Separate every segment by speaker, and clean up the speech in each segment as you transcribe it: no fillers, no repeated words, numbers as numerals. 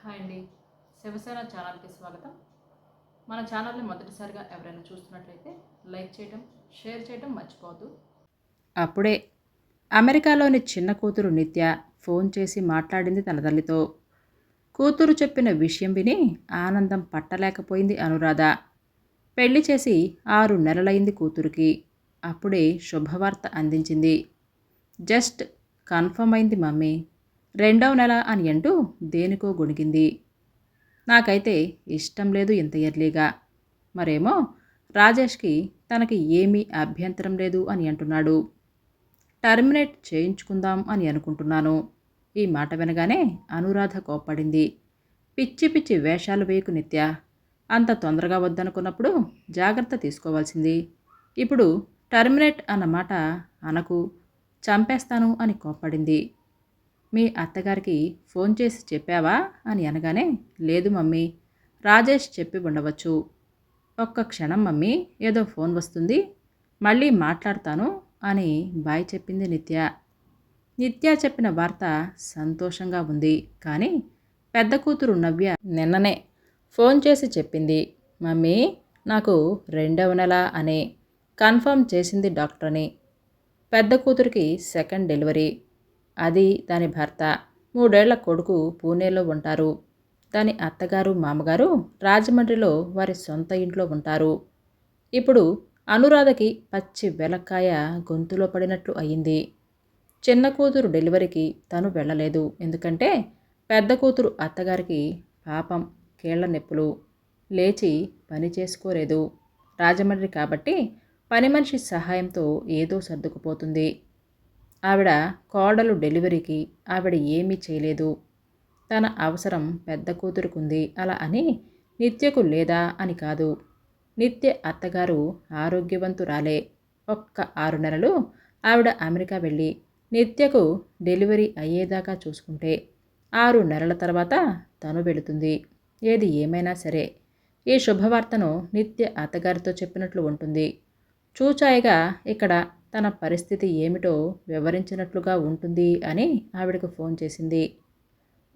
Speaker 1: Hi అండి. శివసేన ఛానల్కి స్వాగతం. మన ఛానల్ని మొదటిసారిగా ఎవరైనా చూస్తున్నట్లయితే లైక్ చేయటం, షేర్ చేయటం మర్చిపోవద్దు.
Speaker 2: అప్పుడే అమెరికాలోని చిన్న కూతురు నిత్య ఫోన్ చేసి మాట్లాడింది తన తల్లితో. కూతురు చెప్పిన విషయం విని ఆనందం పట్టలేకపోయింది అనురాధ. పెళ్లి చేసి 6 నెలలైంది కూతురికి. అప్పుడే శుభవార్త అందించింది. జస్ట్ కన్ఫర్మ్ అయింది మమ్మీ, 2వ నెల అని అంటూ దేనికో గొణిగింది. నాకైతే ఇష్టం లేదు ఇంత ఎర్లీగా. మరేమో రాజేష్కి తనకి ఏమీ అభ్యంతరం లేదు అని అంటున్నాడు. టర్మినేట్ చేయించుకుందాం అని అనుకుంటున్నాను. ఈ మాట వినగానే అనురాధ కోప్పడింది. పిచ్చి పిచ్చి వేషాలు వేయకు నిత్య. అంత తొందరగా వద్దనుకున్నప్పుడు జాగ్రత్త తీసుకోవాల్సింది. ఇప్పుడు టర్మినేట్ అన్నమాట అనకు, చంపేస్తాను అని కోప్పడింది. మీ అత్తగారికి ఫోన్ చేసి చెప్పావా అని అనగానే లేదు మమ్మీ, రాజేష్ చెప్పి ఉండవచ్చు. ఒక్క క్షణం మమ్మీ, ఏదో ఫోన్ వస్తుంది, మళ్ళీ మాట్లాడతాను అని బాయ్ చెప్పింది నిత్య. నిత్య చెప్పిన వార్త సంతోషంగా ఉంది. కానీ పెద్ద కూతురు నవ్య నిన్ననే ఫోన్ చేసి చెప్పింది, మమ్మీ నాకు 2వ నెల అని కన్ఫర్మ్ చేసింది డాక్టర్ని. పెద్ద కూతురికి సెకండ్ డెలివరీ. అది దాని భర్త 3 ఏళ్ల కొడుకు పూణేలో ఉంటారు. దాని అత్తగారు మామగారు రాజమండ్రిలో వారి సొంత ఇంట్లో ఉంటారు. ఇప్పుడు అనురాధకి పచ్చి వెలక్కాయ గొంతులో పడినట్లు అయింది. చిన్న కూతురు డెలివరీకి తను వెళ్ళలేదు. ఎందుకంటే పెద్ద కూతురు అత్తగారికి పాపం కీళ్ల నొప్పులు, లేచి పని చేసుకోలేదు. రాజమండ్రి కాబట్టి పని మనిషి సహాయంతో ఏదో సర్దుకుపోతుంది. ఆవిడ కోడలు డెలివరీకి ఆవిడ ఏమీ చేయలేదు. తన అవసరం పెద్ద కూతురుకుంది అలా అని నిత్యకు లేదా అని కాదు. నిత్య అత్తగారు ఆరోగ్యవంతురాలే. ఒక్క 6 నెలలు ఆవిడ అమెరికా వెళ్ళి నిత్యకు డెలివరీ అయ్యేదాకా చూసుకుంటే 6 నెలల తర్వాత తను వెళుతుంది. ఏది ఏమైనా సరే ఈ శుభవార్తను నిత్య అత్తగారితో చెప్పినట్లు ఉంటుంది. చూచాయిగా ఇక్కడ తన పరిస్థితి ఏమిటో వివరించినట్లుగా ఉంటుంది అని ఆవిడకు ఫోన్ చేసింది.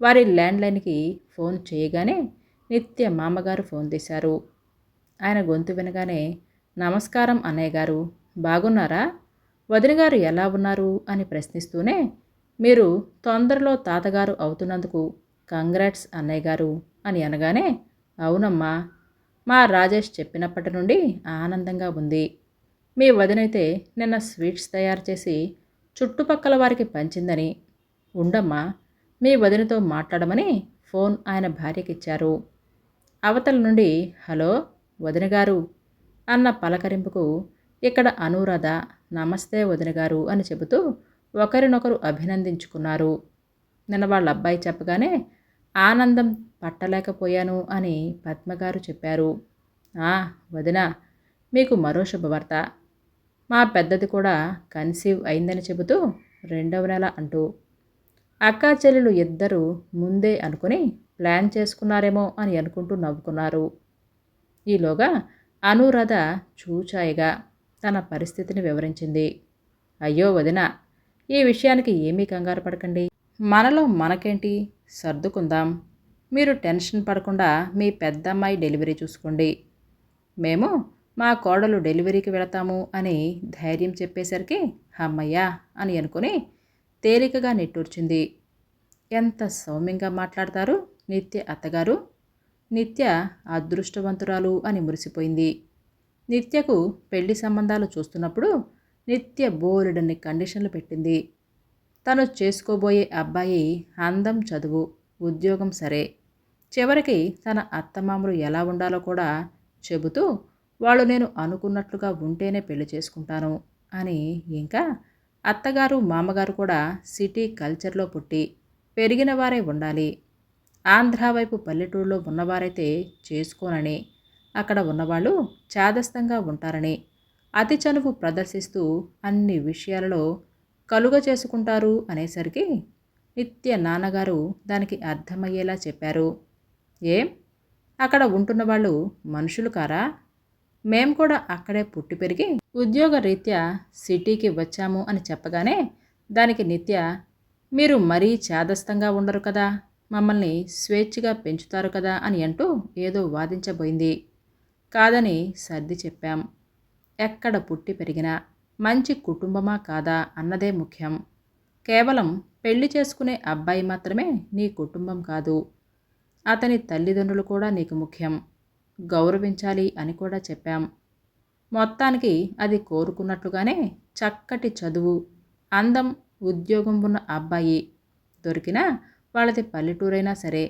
Speaker 2: వారి ల్యాండ్లైన్కి ఫోన్ చేయగానే నిత్య మామగారు ఫోన్ తీశారు. ఆయన గొంతు వినగానే నమస్కారం అన్నయ్య గారు, బాగున్నారా? వదిన గారు ఎలా ఉన్నారు అని ప్రశ్నిస్తూనే, మీరు తొందరలో తాతగారు అవుతున్నందుకు కంగ్రాట్స్ అన్నయ్య గారు అని అనగానే, అవునమ్మా, మా రాజేష్ చెప్పినప్పటి నుండి ఆనందంగా ఉంది. మీ వదినైతే నిన్న స్వీట్స్ తయారు చేసి చుట్టుపక్కల వారికి పంచిందని. ఉండమ్మా, మీ వదినతో మాట్లాడమని ఫోన్ ఆయన భార్యకిచ్చారు. అవతల నుండి హలో వదిన గారు అన్న పలకరింపుకు ఇక్కడ అనురాధ నమస్తే వదిన గారు అని చెబుతూ ఒకరినొకరు అభినందించుకున్నారు. నిన్న వాళ్ళ అబ్బాయి చెప్పగానే ఆనందం పట్టలేకపోయాను అని పద్మగారు చెప్పారు. వదిన, మీకు మరో శుభవార్త. మా పెద్దది కూడా కన్సీవ్ అయిందని చెబుతూ 2వ నెల అంటూ. అక్కా చెల్లెలు ఇద్దరూ ముందే అనుకుని ప్లాన్ చేసుకున్నారేమో అని అనుకుంటూ నవ్వుకున్నారు. ఈలోగా అనురాధ చూచాయిగా తన పరిస్థితిని వివరించింది. అయ్యో వదిన, ఈ విషయానికి ఏమీ కంగారు పడకండి. మనలో మనకేంటి, సర్దుకుందాం. మీరు టెన్షన్ పడకుండా మీ పెద్దమ్మాయి డెలివరీ చూసుకోండి. మేము మా కోడలు డెలివరీకి వెళతాము అని ధైర్యం చెప్పేసరికి అమ్మయ్యా అని అనుకుని తేలికగా నిట్టూర్చింది. ఎంత సౌమ్యంగా మాట్లాడతారు నిత్య అత్తగారు. నిత్య అదృష్టవంతురాలు అని మురిసిపోయింది. నిత్యకు పెళ్లి సంబంధాలు చూస్తున్నప్పుడు నిత్య బోలెడన్ని కండిషన్లు పెట్టింది. తను చేసుకోబోయే అబ్బాయి అందం, చదువు, ఉద్యోగం సరే, చివరికి తన అత్తమామలు ఎలా ఉండాలో కూడా చెబుతూ వాళ్ళు నేను అనుకున్నట్లుగా ఉంటేనే పెళ్లి చేసుకుంటాను అని. ఇంకా అత్తగారు మామగారు కూడా సిటీ కల్చర్లో పుట్టి పెరిగిన వారే ఉండాలి. ఆంధ్ర వైపు పల్లెటూరులో ఉన్నవారైతే చేసుకోనని, అక్కడ ఉన్నవాళ్ళు చాదస్తంగా ఉంటారని, అతి చనువు ప్రదర్శిస్తూ అన్ని విషయాలలో కలుగ చేసుకుంటారు అనేసరికి నిత్య నాన్నగారు దానికి అర్థమయ్యేలా చెప్పారు. ఏం, అక్కడ ఉంటున్న వాళ్ళు మనుషులు కారా? మేం కూడా అక్కడే పుట్టి పెరిగి ఉద్యోగ రీత్యా సిటీకి వచ్చాము అని చెప్పగానే దానికి నిత్య, మీరు మరీ చాదస్తంగా ఉండరు కదా, మమ్మల్ని స్వేచ్ఛగా పెంచుతారు కదా అని అంటూ ఏదో వాదించబోయింది. కాదని సర్ది చెప్పాం. ఎక్కడ పుట్టి పెరిగినా మంచి కుటుంబమా కాదా అన్నదే ముఖ్యం. కేవలం పెళ్లి చేసుకునే అబ్బాయి మాత్రమే నీ కుటుంబం కాదు. అతని తల్లిదండ్రులు కూడా నీకు ముఖ్యం. గౌరవించాలి అని కూడా చెప్పాం. మొత్తానికి అది కోరుకున్నట్లుగానే చక్కటి చదువు, అందం, ఉద్యోగం ఉన్న అబ్బాయి దొరికినా వాళ్ళది పల్లెటూరైనా సరే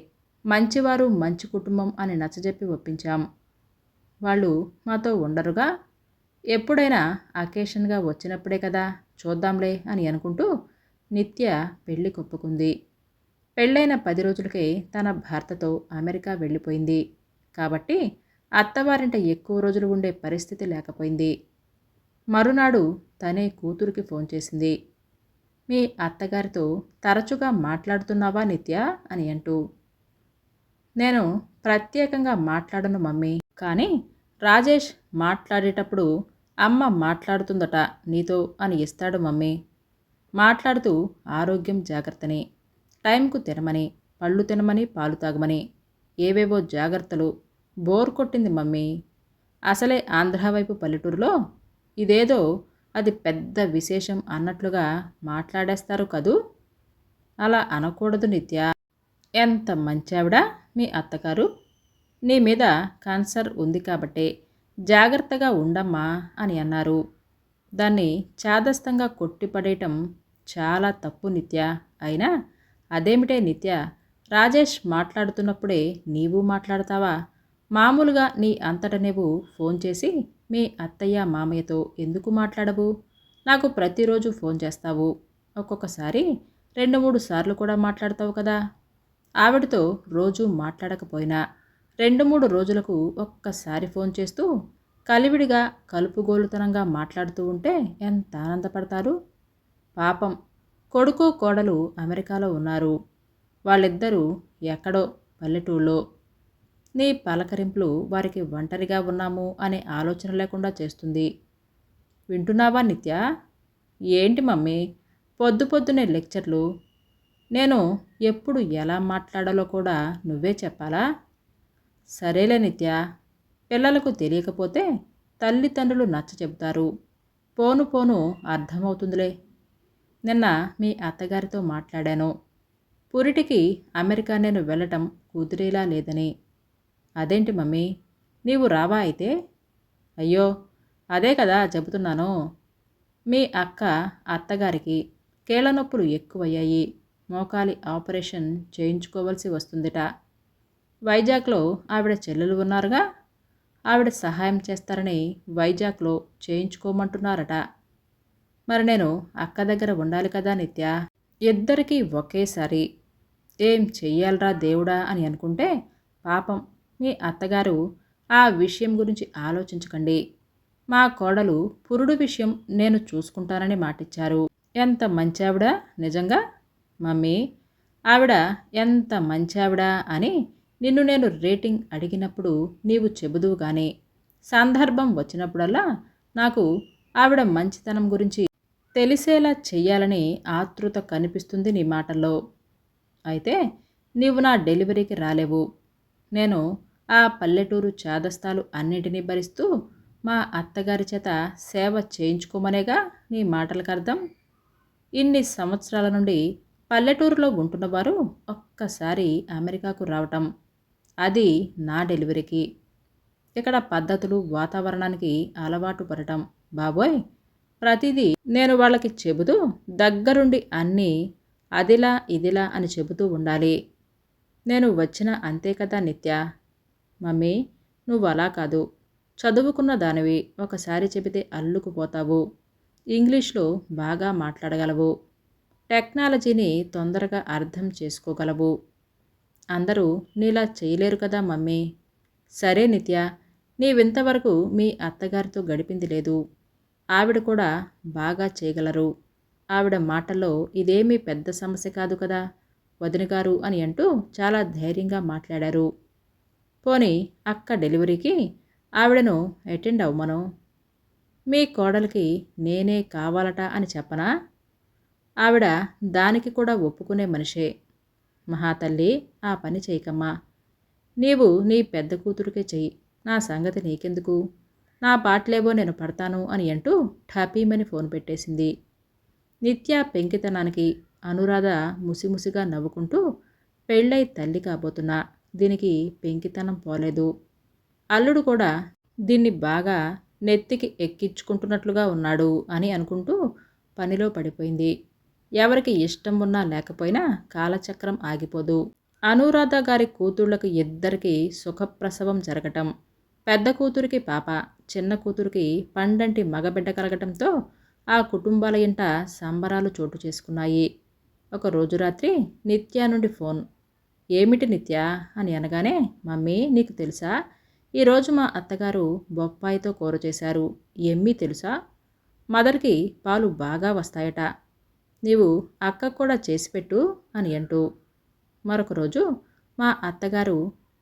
Speaker 2: మంచివారు, మంచి కుటుంబం అని నచ్చజెప్పి ఒప్పించాం. వాళ్ళు మాతో ఉండరుగా, ఎప్పుడైనా అకేషన్గా వచ్చినప్పుడే కదా చూద్దాంలే అని అనుకుంటూ నిత్య పెళ్లి కొప్పుకుంది. పెళ్ళైన 10 రోజులకే తన భర్తతో అమెరికా వెళ్ళిపోయింది. కాబట్టి అత్తవారింట ఎక్కువ రోజులు ఉండే పరిస్థితి లేకపోయింది. మరునాడు తనే కూతురికి ఫోన్ చేసింది. మీ అత్తగారితో తరచుగా మాట్లాడుతున్నావా నిత్య అని అంటూ. నేను ప్రత్యేకంగా మాట్లాడను మమ్మీ, కానీ రాజేష్ మాట్లాడేటప్పుడు అమ్మ మాట్లాడుతుందట నీతో అని ఇస్తాడు మమ్మీ. మాట్లాడుతూ ఆరోగ్యం జాగ్రత్తని, టైంకు తినమని, పళ్ళు తినమని, పాలు తాగమని, ఏవేవో జాగ్రత్తలు. బోర్ కొట్టింది మమ్మీ. అసలే ఆంధ్ర వైపు పల్లెటూరులో ఇదేదో అది పెద్ద విశేషం అన్నట్లుగా మాట్లాడేస్తారు కదూ. అలా అనకూడదు నిత్య. ఎంత మంచావిడ మీ అత్తగారు. నీ మీద కన్సర్ ఉంది కాబట్టే జాగ్రత్తగా ఉండమ్మా అని అన్నారు. దాన్ని చాదస్తంగా కొట్టిపడేయటం చాలా తప్పు నిత్య. అయినా అదేమిటే నిత్య, రాజేష్ మాట్లాడుతున్నప్పుడే నీవు మాట్లాడతావా? మామూలుగా నీ అంతట నువ్వు ఫోన్ చేసి మీ అత్తయ్య మామయ్యతో ఎందుకు మాట్లాడవు? నాకు ప్రతిరోజు ఫోన్ చేస్తావు, ఒక్కొక్కసారి 2-3 సార్లు కూడా మాట్లాడతావు కదా. ఆవిడతో రోజు మాట్లాడకపోయినా 2-3 రోజులకు ఒక్కసారి ఫోన్ చేస్తూ కలివిడిగా కలుపుగోలుతనంగా మాట్లాడుతూ ఉంటే ఎంత ఆనందపడతారు. పాపం కొడుకు కోడలు అమెరికాలో ఉన్నారు. వాళ్ళిద్దరూ ఎక్కడో పల్లెటూళ్ళలో. నీ పలకరింపులు వారికి ఒంటరిగా ఉన్నాము అనే ఆలోచన లేకుండా చేస్తుంది. వింటున్నావా నిత్య? ఏంటి మమ్మీ పొద్దు పొద్దునే లెక్చర్లు? నేను ఎప్పుడు ఎలా మాట్లాడాలో కూడా నువ్వే చెప్పాలా? సరేలే నిత్య, పిల్లలకు తెలియకపోతే తల్లిదండ్రులు నచ్చ చెబుతారు. పోను పోను అర్థమవుతుందిలే. నిన్న మీ అత్తగారితో మాట్లాడాను. పురిటికి అమెరికా నేను వెళ్ళటం కుదిరేలా లేదని. అదేంటి మమ్మీ, నీవు రావా అయితే? అయ్యో అదే కదా చెబుతున్నాను. మీ అత్తగారికి కీళ్ళ నొప్పులు ఎక్కువయ్యాయి. మోకాలి ఆపరేషన్ చేయించుకోవాల్సి వస్తుందిట. వైజాగ్లో ఆవిడ చెల్లెలు ఉన్నారుగా, ఆవిడ సహాయం చేస్తారని వైజాగ్లో చేయించుకోమంటున్నారట. మరి నేను అక్క దగ్గర ఉండాలి కదా నిత్య. ఇద్దరికీ ఒకేసారి ఏం చెయ్యాలరా దేవుడా అని అనుకుంటే పాపం మీ అత్తగారు ఆ విషయం గురించి ఆలోచించకండి. మా కోడలు పురుడు విషయం నేను చూసుకుంటానని మాటిచ్చారు. ఎంత మంచావిడ నిజంగా మమ్మీ. ఆవిడ ఎంత మంచావిడ అని నిన్ను నేను రేటింగ్ అడిగినప్పుడు నీవు చెబుదువు గాని, సందర్భం వచ్చినప్పుడల్లా నాకు ఆవిడ మంచితనం గురించి తెలిసేలా చెయ్యాలని ఆతృత కనిపిస్తుంది నీ మాటల్లో. అయితే నీవు నా డెలివరీకి రాలేవు. నేను ఆ పల్లెటూరు చాదస్తాలు అన్నిటినీ భరిస్తూ మా అత్తగారి చేత సేవ చేయించుకోమనేగా నీ మాటలకు అర్థం. ఇన్ని సంవత్సరాల నుండి పల్లెటూరులో ఉంటున్నవారు ఒక్కసారి అమెరికాకు రావటం, అది నా డెలివరీకి. ఇక్కడ పద్ధతులు, వాతావరణానికి అలవాటు పడటం, బాబోయ్ ప్రతిదీ నేను వాళ్ళకి చెబుతూ దగ్గరుండి అన్నీ అదిలా ఇదిలా అని చెబుతూ ఉండాలి. నేను వచ్చిన అంతే కదా నిత్య. మమ్మీ నువ్వు అలా కాదు. చదువుకున్న దానివి, ఒకసారి చెబితే అల్లుకుపోతావు. ఇంగ్లీష్లో బాగా మాట్లాడగలవు. టెక్నాలజీని తొందరగా అర్థం చేసుకోగలవు. అందరూ నీలా చేయలేరు కదా మమ్మీ. సరే నిత్య, నీవింతవరకు మీ అత్తగారితో గడిపింది లేదు. ఆవిడ కూడా బాగా చేయగలరు. ఆవిడ మాటల్లో ఇదేమీ పెద్ద సమస్య కాదు కదా వదినగారు అని అంటూ చాలా ధైర్యంగా మాట్లాడారు. పోనీ అక్క డెలివరీకి ఆవిడను అటెండ్ అవ్వమను. మీ కోడలికి నేనే కావాలట అని చెప్పనా? ఆవిడ దానికి కూడా ఒప్పుకునే మనిషే. మహాతల్లి, ఆ పని చేయకమ్మా. నీవు నీ పెద్ద కూతురికే చెయ్యి, నా సంగతి నీకెందుకు, నా పాటలేవో నేను పడతాను అని అంటూ ఠపీమని ఫోన్ పెట్టేసింది. నిత్య పెంకితనానికి అనురాధ ముసిముసిగా నవ్వుకుంటూ, పెళ్ళై తల్లి కాబోతున్నా దీనికి పెంకితనం పోలేదు, అల్లుడు కూడా దీన్ని బాగా నెత్తికి ఎక్కించుకుంటున్నట్లుగా ఉన్నాడు అని అనుకుంటూ పనిలో పడిపోయింది. ఎవరికి ఇష్టం ఉన్నా లేకపోయినా కాలచక్రం ఆగిపోదు. అనురాధ గారి కూతుళ్లకు ఇద్దరికి సుఖప్రసవం జరగటం, పెద్ద కూతురికి పాప, చిన్న కూతురికి పండంటి మగబిడ్డ కలగటంతో ఆ కుటుంబాల ఇంట సంబరాలు చోటు చేసుకున్నాయి. ఒక రోజు రాత్రి నిత్య నుండి ఫోన్. ఏమిటి నిత్య అని అనగానే, మమ్మీ నీకు తెలుసా, ఈరోజు మా అత్తగారు బొప్పాయితో కూర చేశారు, ఎమ్మీ తెలుసా, మదర్కి పాలు బాగా వస్తాయట, నీవు అక్కకు కూడా చేసిపెట్టు అని అంటూ. మరొక రోజు మా అత్తగారు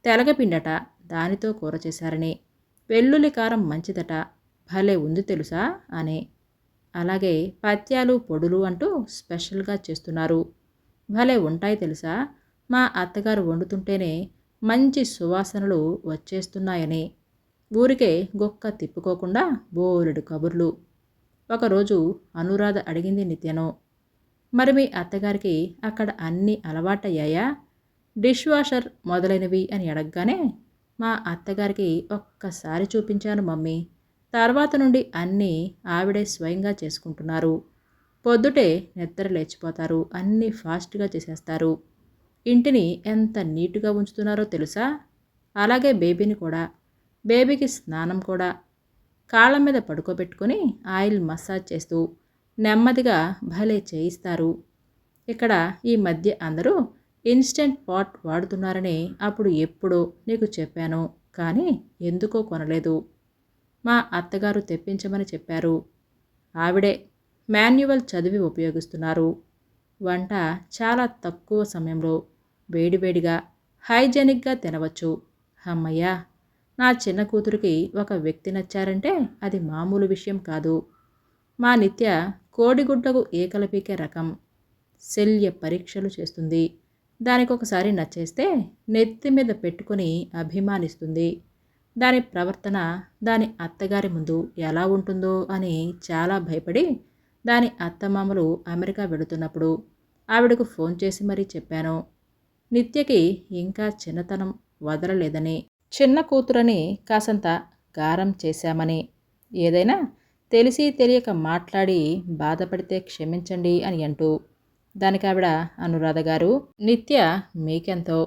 Speaker 2: తెలగపిండట, దానితో కూర చేశారని, వెల్లుల్లి కారం మంచిదట, భలే ఉంది తెలుసా అని, అలాగే పత్యాలు పొడులు అంటూ స్పెషల్గా చేస్తున్నారు, భలే ఉంటాయి తెలుసా, మా అత్తగారు వండుతుంటేనే మంచి సువాసనలు వచ్చేస్తున్నాయని, ఊరికే గొక్క తిప్పుకోకుండా బోలెడు కబుర్లు. ఒకరోజు అనురాధ అడిగింది నిత్యను, మరి మీ అత్తగారికి అక్కడ అన్నీ అలవాటయ్యాయా, డిష్ వాషర్ మొదలైనవి అని అడగగానే, మా అత్తగారికి ఒక్కసారి చూపించాను మమ్మీ, తర్వాత నుండి అన్నీ ఆవిడే స్వయంగా చేసుకుంటున్నారు, పొద్దుటే నిద్ర లేచిపోతారు, అన్నీ ఫాస్ట్గా చేసేస్తారు, ఇంటిని ఎంత నీటుగా ఉంచుతున్నారో తెలుసా, అలాగే బేబీని కూడా, బేబీకి స్నానం కూడా కాళ్ళ మీద పడుకోబెట్టుకొని ఆయిల్ మసాజ్ చేస్తూ నెమ్మదిగా భలే చేయిస్తారు. ఇక్కడ ఈ మధ్య అందరూ ఇన్స్టెంట్ పాట్ వాడుతున్నారని అప్పుడు ఎప్పుడో నీకు చెప్పాను, కానీ ఎందుకో కొనలేదు, మా అత్తగారు తెప్పించమని చెప్పారు, ఆవిడే మాన్యువల్ చదివి ఉపయోగిస్తున్నారు, వంట చాలా తక్కువ సమయంలో వేడివేడిగా హైజెనిక్గా తినవచ్చు. అమ్మయ్యా, నా చిన్న కూతురికి ఒక వ్యక్తి నచ్చారంటే అది మామూలు విషయం కాదు. మా నిత్య కోడిగుడ్లకు ఏకలపీకే రకం, శల్య పరీక్షలు చేస్తుంది, దానికొకసారి నచ్చేస్తే నెత్తి మీద పెట్టుకొని అభిమానిస్తుంది, దాని ప్రవర్తన దాని అత్తగారి ముందు ఎలా ఉంటుందో అని చాలా భయపడి దాని అత్తమామలు అమెరికా వెళుతున్నప్పుడు ఆవిడకు ఫోన్ చేసి మరీ చెప్పాను, నిత్యకి ఇంకా చిన్నతనం వదలలేదని, చిన్న కూతురని కాసంత గారం చేశామని, ఏదైనా తెలిసి తెలియక మాట్లాడి బాధపడితే క్షమించండి అని అంటూ. దానికి ఆవిడ, అనురాధ గారు, నిత్య మీకెంతో,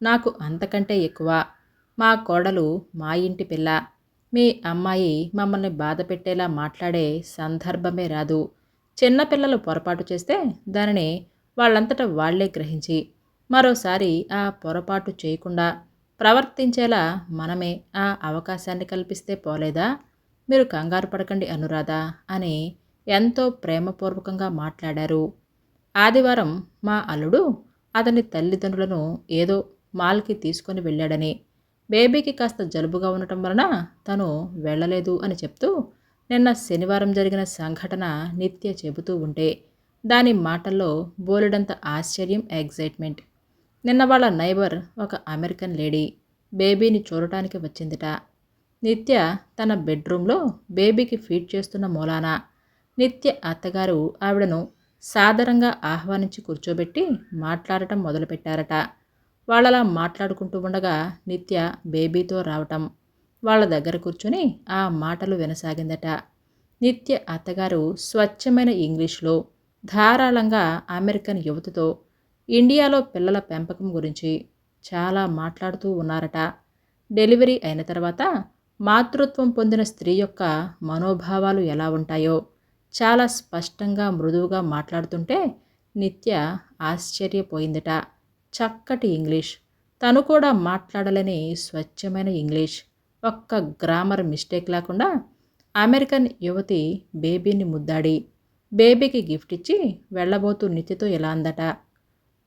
Speaker 2: నాకు అంతకంటే ఎక్కువ, మా కోడలు మా ఇంటి పిల్ల, మీ అమ్మాయి మమ్మల్ని బాధ పెట్టేలా మాట్లాడే సందర్భమే రాదు, చిన్నపిల్లలు పొరపాటు చేస్తే దానిని వాళ్ళంతటా వాళ్లే గ్రహించి మరోసారి ఆ పొరపాటు చేయకుండా ప్రవర్తించేలా మనమే ఆ అవకాశాన్ని కల్పిస్తే పోలేదా, మీరు కంగారు పడకండి అనురాధ అని ఎంతో ప్రేమపూర్వకంగా మాట్లాడారు. ఆదివారం మా అల్లుడు అతని తల్లిదండ్రులను ఏదో మాల్కి తీసుకొని వెళ్ళాడని, బేబీకి కాస్త జలుబుగా ఉండటం వలన తను వెళ్ళలేదు అని చెప్తూ నిన్న శనివారం జరిగిన సంఘటన నిత్య చెబుతూ ఉంటే దాని మాటల్లో బోలెడంత ఆశ్చర్యం, ఎగ్జైట్మెంట్. నిన్న వాళ్ళ నైబర్ ఒక అమెరికన్ లేడీ బేబీని చూడటానికి వచ్చిందిట. నిత్య తన బెడ్రూమ్లో బేబీకి ఫీడ్ చేస్తున్న మూలాన నిత్య అత్తగారు ఆవిడను సాదరంగా ఆహ్వానించి కూర్చోబెట్టి మాట్లాడటం మొదలుపెట్టారట. వాళ్ళలా మాట్లాడుకుంటూ ఉండగా నిత్య బేబీతో రావటం, వాళ్ళ దగ్గర కూర్చొని ఆ మాటలు వినసాగిందట. నిత్య అత్తగారు స్వచ్ఛమైన ఇంగ్లీష్లో ధారాళంగా అమెరికన్ యువతతో ఇండియాలో పిల్లల పెంపకం గురించి చాలా మాట్లాడుతూ ఉన్నారట. డెలివరీ అయిన తర్వాత మాతృత్వం పొందిన స్త్రీ యొక్క మనోభావాలు ఎలా ఉంటాయో చాలా స్పష్టంగా మృదువుగా మాట్లాడుతుంటే నిత్య ఆశ్చర్యపోయిందట. చక్కటి ఇంగ్లీష్, తను కూడా మాట్లాడలేని స్వచ్ఛమైన ఇంగ్లీష్, ఒక్క గ్రామర్ మిస్టేక్ లేకుండా అమెరికన్ యువతి బేబీని ముద్దాడి బేబీకి గిఫ్ట్ ఇచ్చి వెళ్ళబోతూ నిత్యతో ఇలా అందట,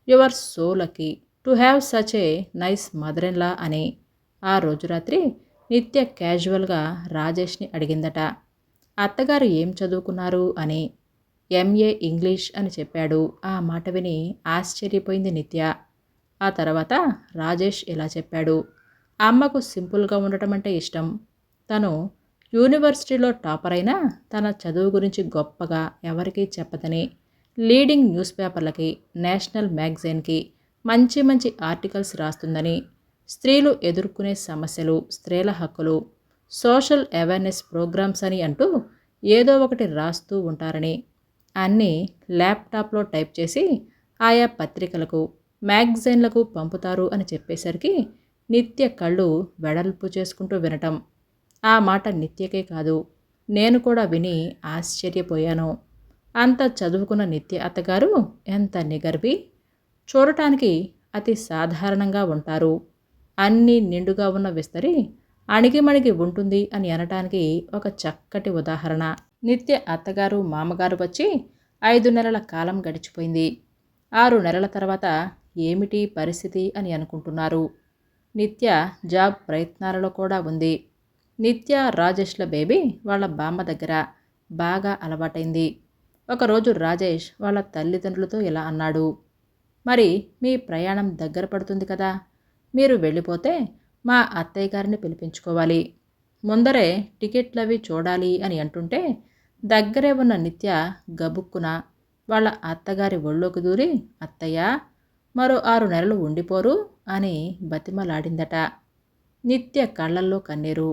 Speaker 2: you are so lucky to have such a nice mother in law అని. ఆ రోజు రాత్రి నిత్య క్యాజువల్గా రాజేష్ని అడిగిందట, అత్తగారు ఏం చదువుకున్నారు అని. ఎంఏ ఇంగ్లీష్ అని చెప్పాడు. ఆ మాట విని ఆశ్చర్యపోయింది నిత్య. ఆ తర్వాత రాజేష్ ఇలా చెప్పాడు. అమ్మకు సింపుల్గా ఉండటం అంటే ఇష్టం. తను యూనివర్సిటీలో టాపర్ అయినా తన చదువు గురించి గొప్పగా ఎవరికీ చెప్పదని లీడింగ్ న్యూస్ పేపర్లకి, నేషనల్ మ్యాగజైన్కి మంచి మంచి ఆర్టికల్స్ రాస్తుందని, స్త్రీలు ఎదుర్కొనే సమస్యలు, స్త్రీల హక్కులు, సోషల్ అవేర్నెస్ ప్రోగ్రామ్స్ అని అంటూ ఏదో ఒకటి రాస్తూ ఉంటారని, అన్నీ ల్యాప్టాప్లో టైప్ చేసి ఆయా పత్రికలకు, మ్యాగజైన్లకు పంపుతారు అని చెప్పేసరికి నిత్య కళ్ళు వెడల్పు చేసుకుంటూ వినటం. ఆ మాట నిత్యకే కాదు, నేను కూడా విని ఆశ్చర్యపోయాను. అంత చదువుకున్న నిత్య అత్తగారు ఎంత నిగర్వి, చూడటానికి అతి సాధారణంగా ఉంటారు. అన్నీ నిండుగా ఉన్న విస్తరి అణిగిమణిగి ఉంటుంది అని అనటానికి ఒక చక్కటి ఉదాహరణ. నిత్య అత్తగారు మామగారు వచ్చి 5 నెలల కాలం గడిచిపోయింది. 6 నెలల తర్వాత ఏమిటి పరిస్థితి అని అనుకుంటున్నారు. నిత్య జాబ్ ప్రయత్నాలలో కూడా ఉంది. నిత్య రాజేష్ల బేబీ వాళ్ళ బామ్మ దగ్గర బాగా అలవాటైంది. ఒకరోజు రాజేష్ వాళ్ళ తల్లిదండ్రులతో ఇలా అన్నాడు. మరి మీ ప్రయాణం దగ్గర పడుతుంది కదా, మీరు వెళ్ళిపోతే మా అత్తయ్య గారిని పిలిపించుకోవాలి, ముందరే టికెట్లవి చూడాలి అని అంటుంటే దగ్గరే ఉన్న నిత్య గబుక్కున వాళ్ళ అత్తగారి ఒళ్ళోకి దూరి, అత్తయ్య మరో 6 నెలలు ఉండిపోరు అని బతిమలాడిందట. నిత్య కళ్ళల్లో కన్నీరు.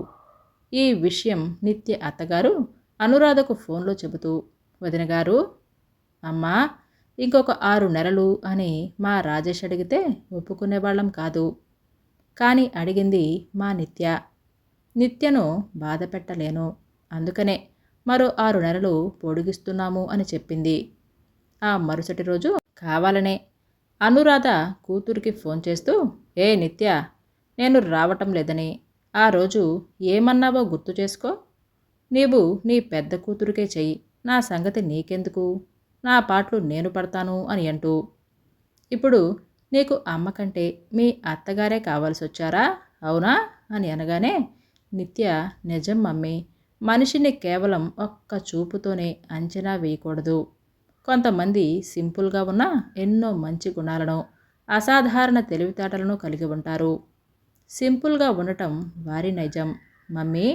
Speaker 2: ఈ విషయం నిత్య అత్తగారు అనురాధకు ఫోన్లో చెబుతూ, వదినగారు, అమ్మా ఇంకొక 6 నెలలు అని మా రాజేష్ అడిగితే ఒప్పుకునేవాళ్ళం కాదు. కానీ అడిగింది మా నిత్య. నిత్యను బాధ పెట్టలేను, అందుకనే మరో 6 నెలలు పొడిగిస్తున్నాము అని చెప్పింది. ఆ మరుసటి రోజు కావాలనే అనురాధ కూతురికి ఫోన్ చేస్తూ, ఏ నిత్య, నేను రావటం లేదని ఆ రోజు ఏమన్నావో గుర్తు చేసుకో. నీవు నీ పెద్ద కూతురికే చెయ్యి, నా సంగతి నీకెందుకు, నా పాటలు నేను పడతాను అని అంటూ. ఇప్పుడు నీకు అమ్మ కంటే మీ అత్తగారే కావాల్సి వచ్చారా, అవునా అని అనగానే నిత్య, నిజం మమ్మీ, మనిషిని కేవలం ఒక్క చూపుతోనే అంచనా వేయకూడదు. కొంతమంది సింపుల్గా ఉన్న ఎన్నో మంచి గుణాలను, అసాధారణ తెలివితేటలను కలిగి ఉంటారు. సింపుల్గా ఉండటం వారి నైజం. మమ్మీ,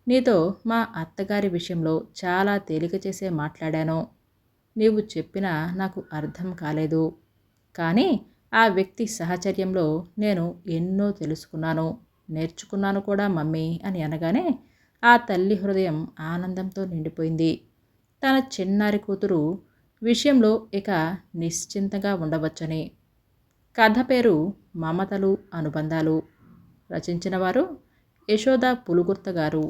Speaker 2: నీతో మా అత్తగారి విషయంలో చాలా తేలిక చేసే మాట్లాడాను. నీవు చెప్పినా నాకు అర్థం కాలేదు, కానీ ఆ వ్యక్తి సహచర్యంలో నేను ఎన్నో తెలుసుకున్నాను, నేర్చుకున్నాను కూడా మమ్మీ అని అనగానే ఆ తల్లి హృదయం ఆనందంతో నిండిపోయింది. తన చిన్నారి కూతురు విషయంలో ఇక నిశ్చింతగా ఉండవచ్చని. కథ పేరు మమతలు అనుబంధాలు. రచించిన వారు యశోద పులుగుర్త గారు.